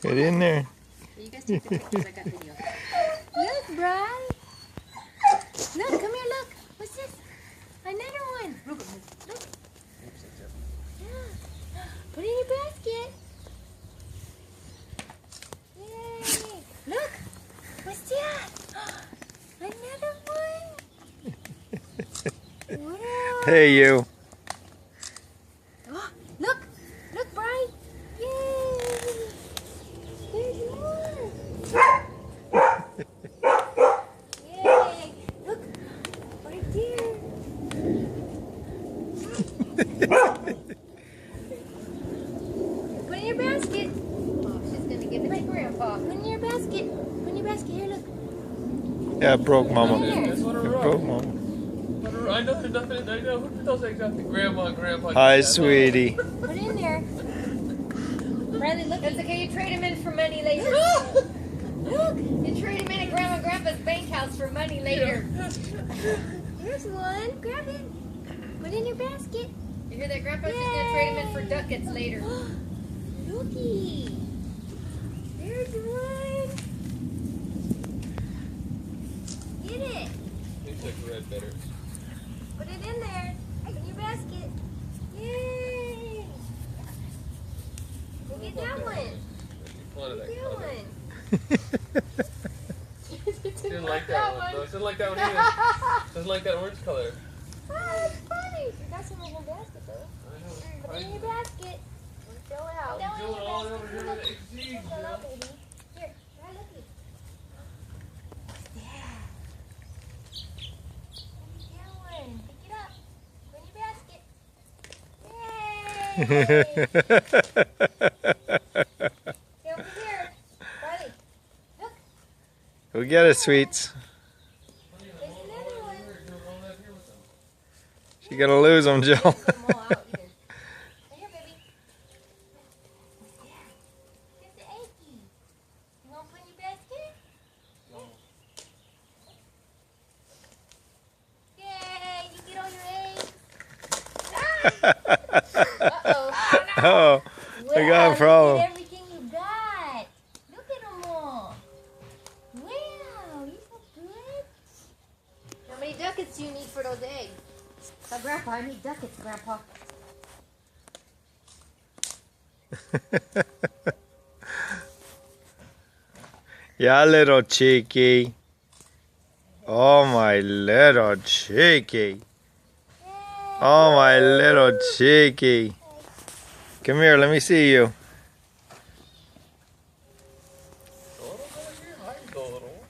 Get in there. You guys take the pictures. I got video. Look, Bri. Look, come here, look. What's this? Another one. Look. Yeah. Put it in your basket. Yay. Look. What's that? Another one. Wow. Hey, you. Oh, look. Look, Bri. Yay. There's more. Yay. Look. Right there. Put in your basket. Oh, she's gonna give it to Grandpa. Put in your basket. Put in your basket. Here, look. Yeah, it broke, Mama. There. It broke, Mama. I know there's nothing. I know who put those eggs out? The grandma and grandpa. Hi, sweetie. Put it in there. Riley, look. It's okay. You trade him in for money later. Look. You trade him in at Grandma and Grandpa's bank house for money later. Here's one. Grab it. Put it in your basket. You hear that, Grandpa? She's gonna trade him in for ducats later. Looky. There's one. Get it. These look red better. Put it in there. In your basket. Yay. Go get that one. One of that Get color. one. Didn't like that one. Though. Didn't like that one either. Doesn't like that orange color. Oh, that's funny. You got some in your basket, though. I know. Put it in your basket. Throw it out. I'm doing it all over here with the eggs. Hello, baby. Here, try looking. Yeah. That one. Pick it up. Put in your basket. Yay. Get over here. Riley, look. Go get it, sweets. There's another one. She's gonna lose them, Jill. Put them all out either. Right here, baby. Yeah. Get the eggie. You want to put in your basket? Yay, you get all your eggs. Uh-oh. Oh, I got a Wow, problem. look at everything you got. Look at them all. Wow, you so good. How many ducats do you need for those eggs? Oh, Grandpa, I need ducats, Grandpa. Yeah, little cheeky. Oh, my little cheeky. Oh, my little cheeky. Come here, let me see you. Go a little bit here. I can go a little.